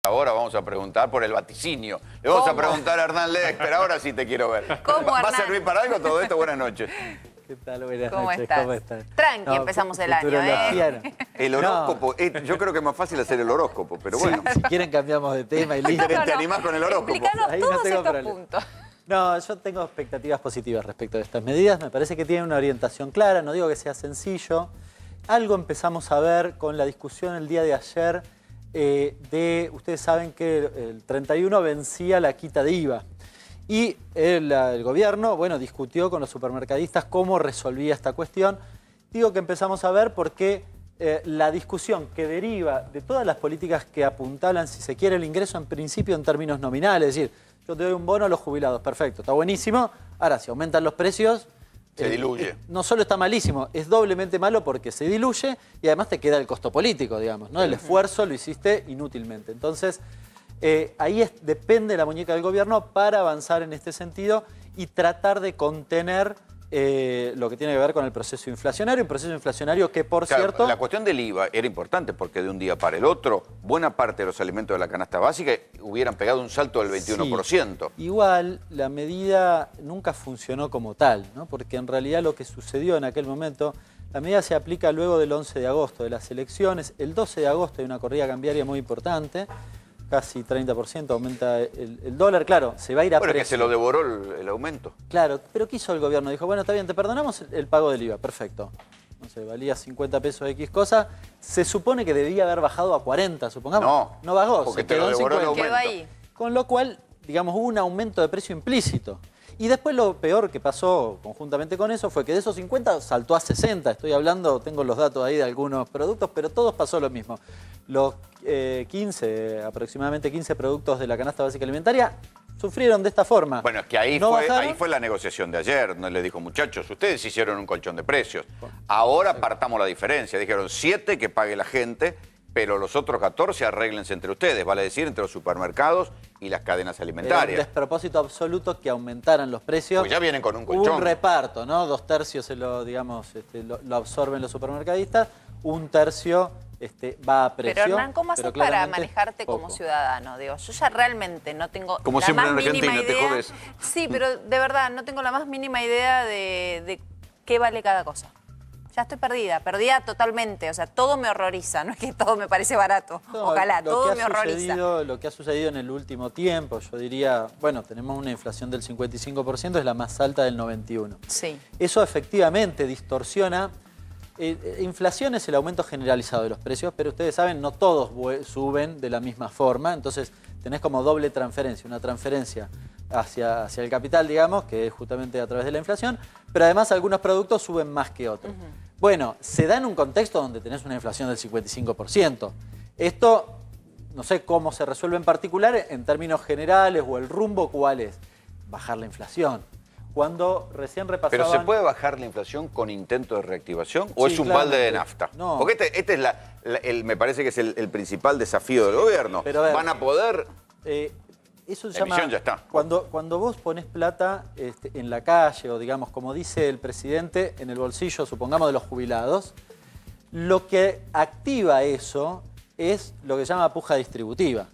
ahora vamos a preguntar por el vaticinio. Le vamos a preguntar a Hernán Lexper, ahora sí te quiero ver. ¿Cómo, ¿Va Hernán? a servir para algo todo esto? Buenas noches. ¿Qué tal? Buenas ¿Cómo noches. estás? ¿Cómo estás? Tranqui, empezamos el año, Futurología, no. El horóscopo, yo creo que es más fácil hacer el horóscopo, pero bueno. Si quieren cambiamos de tema y listo. ¿Te animás con el horóscopo? Explícanos Ahí no todos tengo estos problema. puntos. No, yo tengo expectativas positivas respecto de estas medidas. Me parece que tienen una orientación clara, no digo que sea sencillo. Algo empezamos a ver con la discusión el día de ayer ustedes saben que el 31 vencía la quita de IVA. Y el gobierno, bueno, discutió con los supermercadistas cómo resolvía esta cuestión. Digo que empezamos a ver porque la discusión que deriva de todas las políticas que apuntalan, si se quiere, el ingreso en principio en términos nominales, es decir, yo te doy un bono a los jubilados, perfecto, está buenísimo. Ahora, si aumentan los precios... Se diluye. No solo está malísimo, es doblemente malo porque se diluye y además te queda el costo político, digamos, ¿no? El esfuerzo lo hiciste inútilmente. Entonces, ahí depende la muñeca del gobierno para avanzar en este sentido y tratar de contener lo que tiene que ver con el proceso inflacionario. Un proceso inflacionario que, por cierto... La cuestión del IVA era importante porque de un día para el otro, buena parte de los alimentos de la canasta básica hubieran pegado un salto del 21%. Sí, igual, la medida nunca funcionó como tal, ¿no? Porque en realidad lo que sucedió en aquel momento, la medida se aplica luego del 11 de agosto de las elecciones. El 12 de agosto hay una corrida cambiaria muy importante. Casi 30% aumenta el dólar. Claro, se va a ir a Bueno, precio. que se lo devoró el aumento. Claro, pero ¿qué hizo el gobierno? Dijo, bueno, está bien, te perdonamos el pago del IVA, perfecto. No sé, valía 50 pesos X cosa. Se supone que debía haber bajado a 40, supongamos. No bajó, porque se te lo quedó en devoró el 50. Quedó ahí. Con lo cual, digamos, hubo un aumento de precio implícito. Y después lo peor que pasó conjuntamente con eso fue que de esos 50 saltó a 60. Estoy hablando, tengo los datos ahí de algunos productos, pero todos pasó lo mismo. Los aproximadamente 15 productos de la canasta básica alimentaria sufrieron de esta forma. Bueno, es que ahí fue la negociación de ayer. No le dijo, muchachos, ustedes hicieron un colchón de precios. Ahora partamos la diferencia. Dijeron 7 que pague la gente, pero los otros 14 arréglense entre ustedes, vale decir, entre los supermercados y las cadenas Era un alimentarias. despropósito absoluto que aumentaran los precios. Pues ya vienen con un colchón. Un reparto, ¿no? 2/3 lo absorben los supermercadistas, 1/3 va a precio. Pero Hernán, ¿cómo haces para claramente manejarte como poco. ciudadano? Digo, yo ya realmente no tengo Como la siempre más en mínima Argentina, te idea. jodes. Sí, pero de verdad no tengo la más mínima idea de qué vale cada cosa. Ya estoy perdida totalmente. O sea, todo me horroriza, no es que todo me parece barato. No, Ojalá, lo todo que me ha horroriza. Lo que ha sucedido en el último tiempo, yo diría, bueno, tenemos una inflación del 55%, es la más alta del 91%. Sí. Eso efectivamente distorsiona. Inflación es el aumento generalizado de los precios, pero ustedes saben, no todos suben de la misma forma, entonces tenés como doble transferencia, una transferencia hacia el capital, digamos, que es justamente a través de la inflación, pero además algunos productos suben más que otros. Bueno, se da en un contexto donde tenés una inflación del 55%. Esto, no sé cómo se resuelve en particular, en términos generales, o el rumbo, ¿cuál es? Bajar la inflación. Cuando recién repasaban... ¿Pero se puede bajar la inflación con intento de reactivación o Sí, es un claramente. balde de nafta? No. Porque este es me parece que es el principal desafío del gobierno. Pero a ver, ¿Van a poder? Eso se La llama... emisión ya está. Cuando vos pones plata en la calle, o digamos, como dice el presidente, en el bolsillo, supongamos, de los jubilados, lo que activa eso es lo que se llama puja distributiva.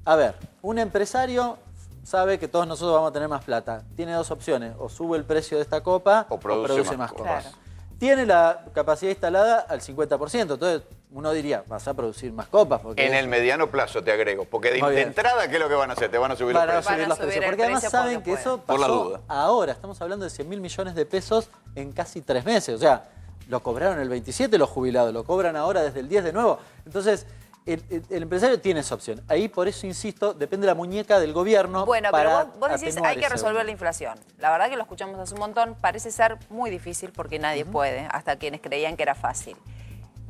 A ver, un empresario sabe que todos nosotros vamos a tener más plata. Tiene dos opciones, o sube el precio de esta copa o produce más copas. Claro. Tiene la capacidad instalada al 50%, entonces uno diría, vas a producir más copas. Porque En el mediano plazo, te agrego. Porque Muy de bien. entrada, ¿qué es lo que van a hacer? Te van a subir los Van a precios. subir los subir precios, el porque además precio saben porque que eso Por la pasó duda. ahora. Estamos hablando de 100.000 millones de pesos en casi 3 meses. O sea, lo cobraron el 27 los jubilados, lo cobran ahora desde el 10 de nuevo. Entonces, el empresario tiene esa opción. Ahí, por eso insisto, depende de la muñeca del gobierno. Bueno, para pero vos decís atenuar hay que ese resolver aumento. la inflación. La verdad que lo escuchamos hace un montón. Parece ser muy difícil porque nadie puede, hasta quienes creían que era fácil.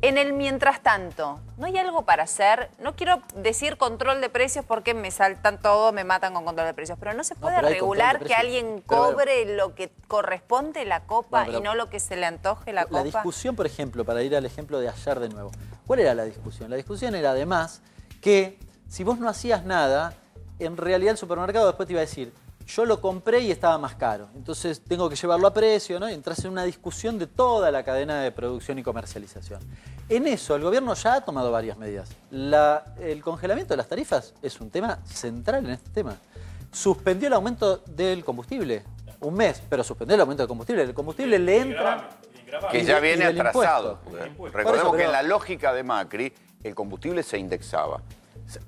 En el mientras tanto, ¿no hay algo para hacer? No quiero decir control de precios porque me saltan todo, me matan con control de precios, pero ¿no se puede pero hay regular control de que precios. alguien Pero, cobre lo que corresponde la copa No, pero- y no lo que se le antoje la copa? La discusión, por ejemplo, para ir al ejemplo de ayer de nuevo. ¿Cuál era la discusión? La discusión era además que si vos no hacías nada, en realidad el supermercado después te iba a decir, yo lo compré y estaba más caro, entonces tengo que llevarlo a precio, ¿no? Y entras en una discusión de toda la cadena de producción y comercialización. En eso el gobierno ya ha tomado varias medidas. El congelamiento de las tarifas es un tema central en este tema. Suspendió el aumento del combustible, un mes, pero suspendió el aumento del combustible. El combustible le entra... Que ya viene del atrasado. impuesto. Recordemos Por eso, que en la lógica de Macri, el combustible se indexaba.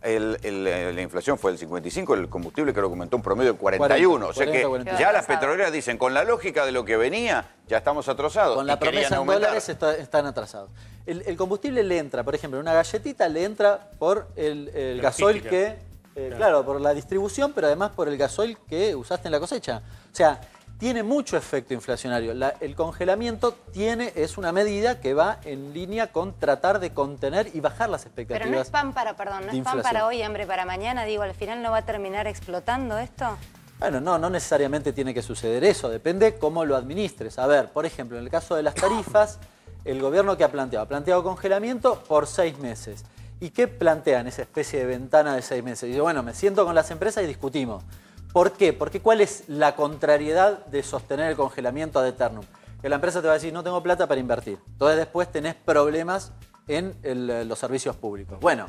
La inflación fue del 55, el combustible creo que aumentó un promedio de 41. 40, o sea que 40. ya las petroleras dicen, con la lógica de lo que venía, ya estamos atrasados. Con la promesa en dólares están atrasados. El combustible le entra, por ejemplo, en una galletita le entra por el gasoil que... claro, por la distribución, pero además por el gasoil que usaste en la cosecha. O sea, tiene mucho efecto inflacionario. El congelamiento es una medida que va en línea con tratar de contener y bajar las expectativas. Pero no es pan para, perdón, no es pan para hoy, hambre para mañana. Digo, al final no va a terminar explotando esto. Bueno, no necesariamente tiene que suceder eso, depende cómo lo administres. A ver, por ejemplo, en el caso de las tarifas, el gobierno que ha planteado congelamiento por 6 meses. ¿Y qué plantean esa especie de ventana de 6 meses? Dice, bueno, me siento con las empresas y discutimos. ¿Por qué? Porque ¿cuál es la contrariedad de sostener el congelamiento ad eternum? Que la empresa te va a decir, no tengo plata para invertir. Entonces después tenés problemas en los servicios públicos. Bueno,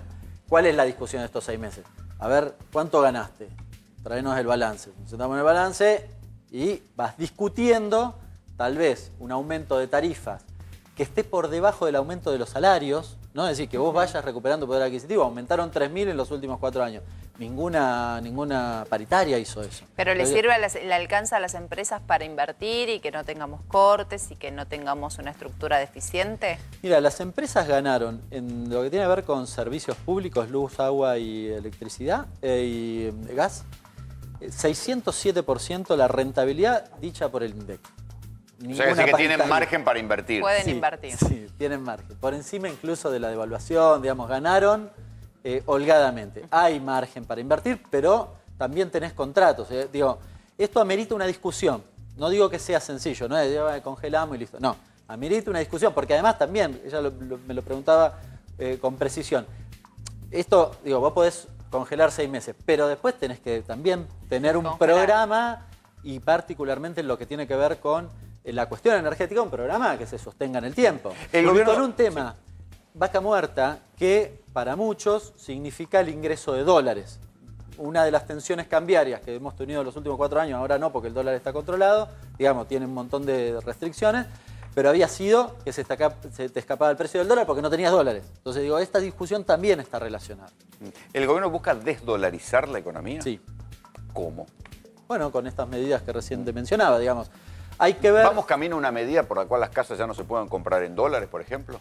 ¿cuál es la discusión de estos 6 meses? A ver, ¿cuánto ganaste? Traenos el balance. Nos sentamos en el balance y vas discutiendo tal vez un aumento de tarifas que esté por debajo del aumento de los salarios, ¿no? Es decir, que vos vayas recuperando poder adquisitivo. Aumentaron 3.000 en los últimos 4 años. Ninguna paritaria hizo eso. ¿Pero le le alcanza a las empresas para invertir y que no tengamos cortes y que no tengamos una estructura deficiente? Mira, las empresas ganaron en lo que tiene que ver con servicios públicos, luz, agua y electricidad y gas, 607% la rentabilidad dicha por el INDEC. O sea, que tienen margen para invertir. Pueden invertir. Sí, tienen margen. Por encima incluso de la devaluación, digamos, ganaron holgadamente. Hay margen para invertir, pero también tenés contratos. Digo, esto amerita una discusión. No digo que sea sencillo, no es congelamos y listo. No, amerita una discusión, porque además también, ella me lo preguntaba con precisión. Esto, digo, vos podés congelar 6 meses, pero después tenés que también tener un programa y particularmente en lo que tiene que ver con la cuestión energética, un programa que se sostenga en el tiempo. El gobierno con un tema, vaca muerta, que para muchos significa el ingreso de dólares. Una de las tensiones cambiarias que hemos tenido en los últimos 4 años, ahora no porque el dólar está controlado, digamos, tiene un montón de restricciones, pero había sido que se te escapaba el precio del dólar porque no tenías dólares. Entonces digo, esta discusión también está relacionada. ¿El gobierno busca desdolarizar la economía? Sí. ¿Cómo? Bueno, con estas medidas que recién te mencionaba, digamos. Hay que ver... ¿Vamos camino a una medida por la cual las casas ya no se puedan comprar en dólares, por ejemplo?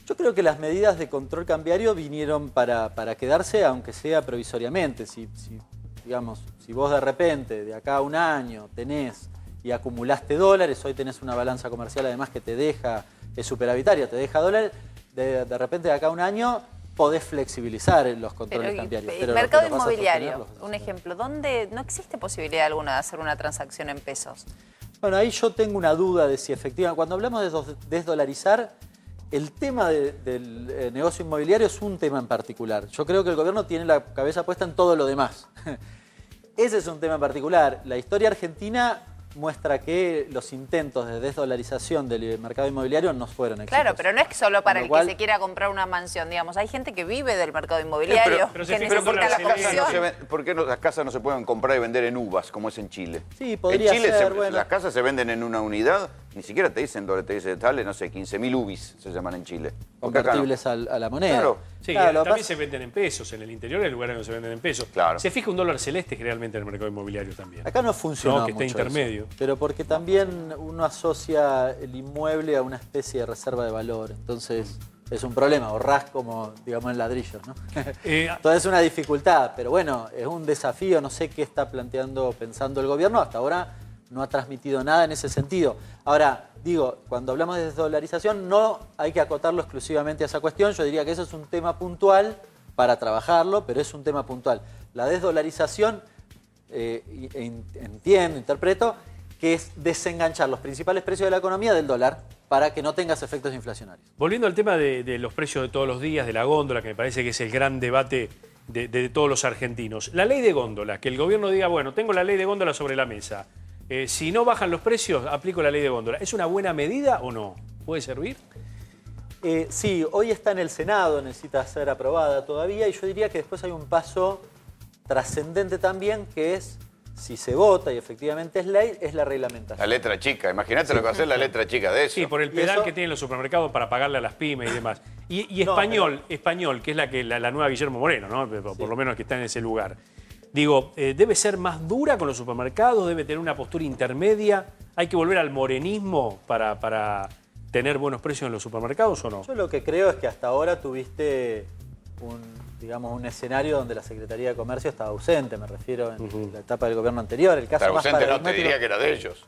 Yo creo que las medidas de control cambiario vinieron para quedarse, aunque sea provisoriamente. Si vos de repente, de acá a un año, tenés y acumulaste dólares, hoy tenés una balanza comercial además que te deja, es superavitaria, te deja dólares, de repente de acá a un año podés flexibilizar los controles cambiarios. El mercado inmobiliario, un ejemplo, ¿dónde no existe posibilidad alguna de hacer una transacción en pesos? Bueno, ahí yo tengo una duda de si efectivamente, cuando hablamos de desdolarizar, el tema del negocio inmobiliario es un tema en particular. Yo creo que el gobierno tiene la cabeza puesta en todo lo demás. Ese es un tema en particular. La historia argentina muestra que los intentos de desdolarización del mercado inmobiliario no fueron exitosos. Claro, pero no es solo para el que se quiera comprar una mansión, digamos. Hay gente que vive del mercado inmobiliario, que necesita la opción. ¿Por qué las casas no se pueden comprar y vender en uvas, como es en Chile? Sí, podría ser. En Chile bueno. Las casas se venden en una unidad, ni siquiera te dicen dónde te dice tal, no sé, 15.000 UBIs se llaman en Chile. Convertibles a la moneda. Claro. Sí, claro, también se venden en pesos. En el interior hay lugares donde se venden en pesos. Claro. Se fija un dólar celeste generalmente en el mercado inmobiliario también. Acá no funciona no, que está mucho intermedio. Eso, pero porque también uno asocia el inmueble a una especie de reserva de valor. Entonces es un problema, ahorrás como, digamos, en ladrillos, ¿no? Entonces es una dificultad, pero bueno, es un desafío. No sé qué está pensando el gobierno. Hasta ahora no ha transmitido nada en ese sentido. Ahora, digo, cuando hablamos de desdolarización no hay que acotarlo exclusivamente a esa cuestión. Yo diría que eso es un tema puntual para trabajarlo, pero es un tema puntual. La desdolarización, interpreto, que es desenganchar los principales precios de la economía del dólar para que no tengas efectos inflacionarios. Volviendo al tema de los precios de todos los días, de la góndola, que me parece que es el gran debate de todos los argentinos. La ley de góndola, que el gobierno diga, bueno, tengo la ley de góndola sobre la mesa. Si no bajan los precios, aplico la ley de góndola. ¿Es una buena medida o no? ¿Puede servir? Sí, hoy está en el Senado, necesita ser aprobada todavía, y yo diría que después hay un paso trascendente también, que es, si se vota y efectivamente es ley, es la reglamentación. La letra chica, imagínate lo que va a hacer la letra chica de eso. Sí, por el pedal que tienen los supermercados para pagarle a las pymes y demás. Y No, Español, que es la nueva Guillermo Moreno, ¿no? Por lo menos que está en ese lugar. Digo, ¿debe ser más dura con los supermercados? ¿Debe tener una postura intermedia? ¿Hay que volver al morenismo para tener buenos precios en los supermercados o no? Yo lo que creo es que hasta ahora tuviste un escenario donde la Secretaría de Comercio estaba ausente, me refiero en la etapa del gobierno anterior. El caso Estar más ausente no te paradigmático diría que era de ellos,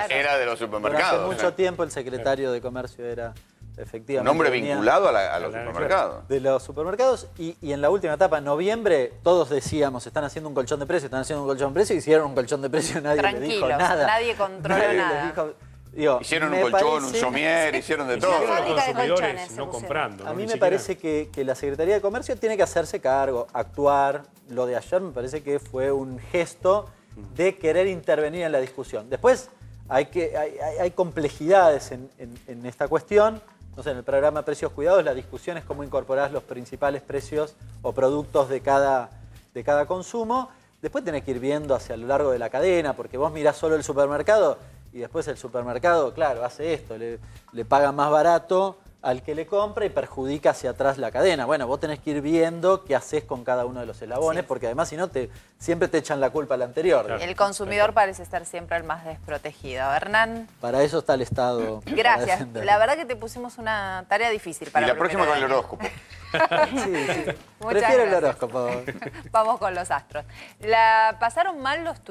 era de los supermercados. Durante mucho tiempo el secretario de Comercio era efectivamente... Un hombre venía vinculado a los supermercados. de los supermercados, y en la última etapa, en noviembre, todos decíamos, están haciendo un colchón de precios, están haciendo un colchón de precios, hicieron un colchón de precios, nadie le dijo nada. Nadie controló nada. Hicieron un colchón, un somier, hicieron de todo. Hicieron los Fábrica de consumidores colchones, no se comprando. A ¿no? mí Ni me siquiera. parece que la Secretaría de Comercio tiene que hacerse cargo, actuar. Lo de ayer me parece que fue un gesto de querer intervenir en la discusión. Después hay complejidades en esta cuestión. No sé, en el programa Precios Cuidados la discusión es cómo incorporar los principales precios o productos de cada consumo. Después tenés que ir viendo hacia lo largo de la cadena, porque vos mirás solo el supermercado y después el supermercado, claro, hace esto, le paga más barato al que le compra y perjudica hacia atrás la cadena. Bueno, vos tenés que ir viendo qué haces con cada uno de los eslabones, porque además si no, siempre te echan la culpa al anterior. Claro. El consumidor parece estar siempre el más desprotegido. Hernán, Para eso está el Estado. para gracias. defenderlo. La verdad que te pusimos una tarea difícil para Y la el próxima primero con el de año. horóscopo. Sí. Muchas Prefiero el gracias. horóscopo. Vamos con los astros. Pasaron mal los